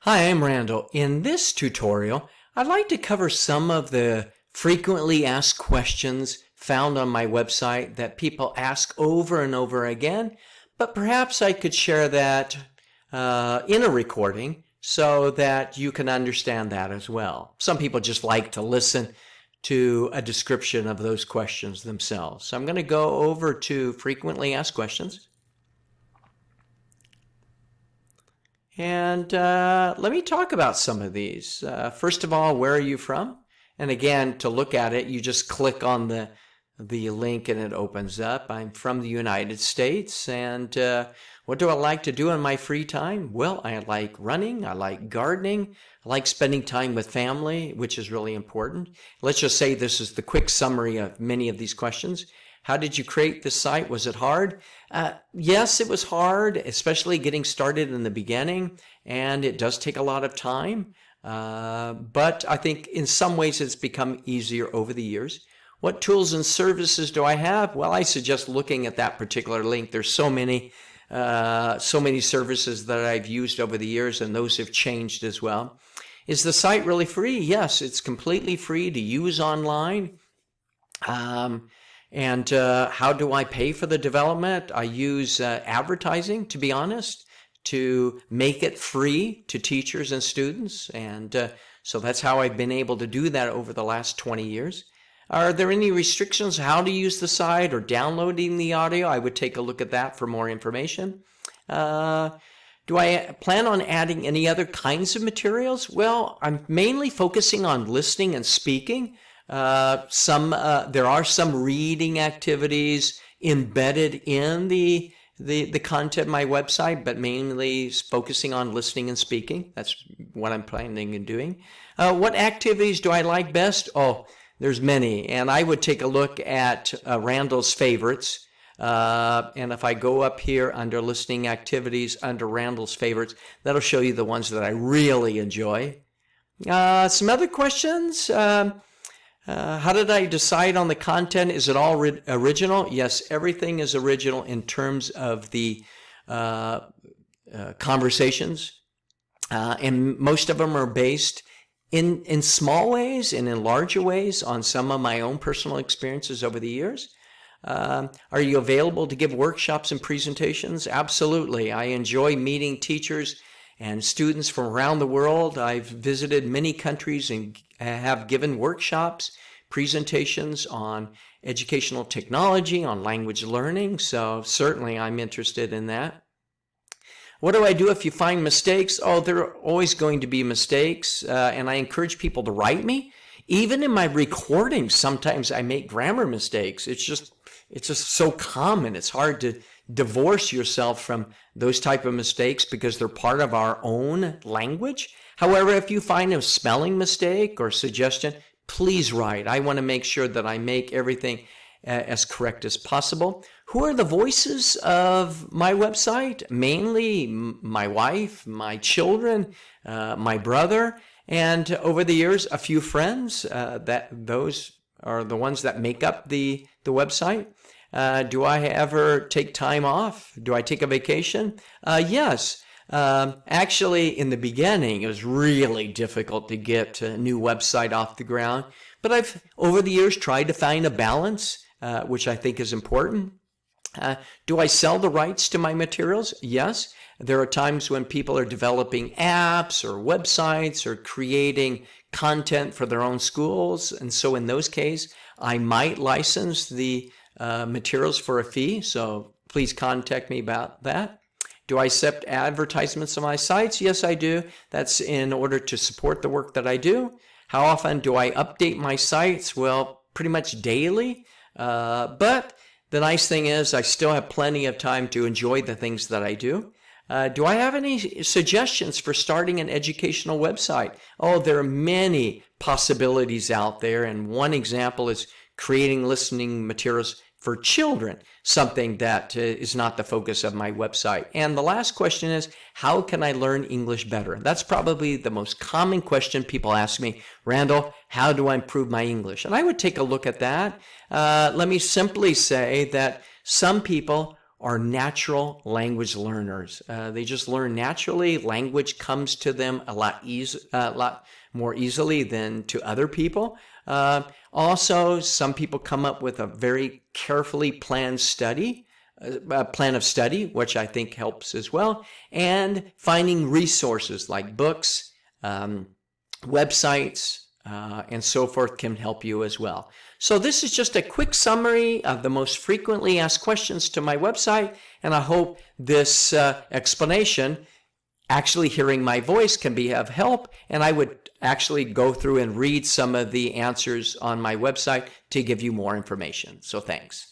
Hi, I'm Randall. In this tutorial, I'd like to cover some of the frequently asked questions found on my website that people ask over and over again, but perhaps I could share that in a recording so that you can understand that as well. Some people just like to listen to a description of those questions themselves. So I'm going to go over to frequently asked questions. And let me talk about some of these. First of all, where are you from? And again, to look at it, you just click on the link and it opens up. I'm from the United States. And what do I like to do in my free time? Well, I like running. I like gardening. I like spending time with family, which is really important. Let's just say this is the quick summary of many of these questions. How did you create this site? Was it hard? Yes, it was hard, especially getting started in the beginning, and it does take a lot of time. But I think in some ways it's become easier over the years. What tools and services do I have? Well, I suggest looking at that particular link. There's so many services that I've used over the years, and those have changed as well. Is the site really free? Yes, it's completely free to use online. And how do I pay for the development? I use advertising, to be honest, to make it free to teachers and students. And so that's how I've been able to do that over the last 20 years. Are there any restrictions how to use the site or downloading the audio? I would take a look at that for more information. Do I plan on adding any other kinds of materials? Well, I'm mainly focusing on listening and speaking. There are some reading activities embedded in the content of my website, but mainly focusing on listening and speaking. That's what I'm planning on doing. What activities do I like best? Oh, there's many, and I would take a look at Randall's favorites. And if I go up here under listening activities, under Randall's favorites, that'll show you the ones that I really enjoy. Some other questions. How did I decide on the content? Is it all original? Yes, everything is original in terms of the conversations. And most of them are based in small ways and in larger ways on some of my own personal experiences over the years. Are you available to give workshops and presentations? Absolutely. I enjoy meeting teachers and students from around the world. I've visited many countries and have given workshops, presentations on educational technology, on language learning. So certainly I'm interested in that. What do I do if you find mistakes? Oh, there are always going to be mistakes. And I encourage people to write me. Even in my recordings, sometimes I make grammar mistakes. It's just so common. It's hard to divorce yourself from those type of mistakes because they're part of our own language. However, if you find a spelling mistake or suggestion, please write. I want to make sure that I make everything as correct as possible. Who are the voices of my website? Mainly my wife, my children, my brother, and over the years, a few friends. Those are the ones that make up the website. Do I ever take time off? Do I take a vacation? Yes. Actually, in the beginning, it was really difficult to get a new website off the ground. But I've, over the years, tried to find a balance, which I think is important. Do I sell the rights to my materials? Yes. There are times when people are developing apps or websites or creating content for their own schools. And so in those cases, I might license the materials for a fee. So please contact me about that. Do I accept advertisements on my sites? Yes, I do. That's in order to support the work that I do. How often do I update my sites? Well, pretty much daily. But the nice thing is I still have plenty of time to enjoy the things that I do. Do I have any suggestions for starting an educational website? Oh, there are many possibilities out there. And one example is creating listening materials for children, something that is not the focus of my website. And the last question is, how can I learn English better? That's probably the most common question people ask me. Randall, how do I improve my English? And I would take a look at that. Let me simply say that some people are natural language learners. They just learn naturally. Language comes to them a lot more easily than to other people. Also, some people come up with a very carefully planned plan of study, which I think helps as well. And finding resources like books, websites, and so forth can help you as well. So this is just a quick summary of the most frequently asked questions to my website, and I hope this explanation, actually hearing my voice, can be of help, and I would actually go through and read some of the answers on my website to give you more information. So thanks.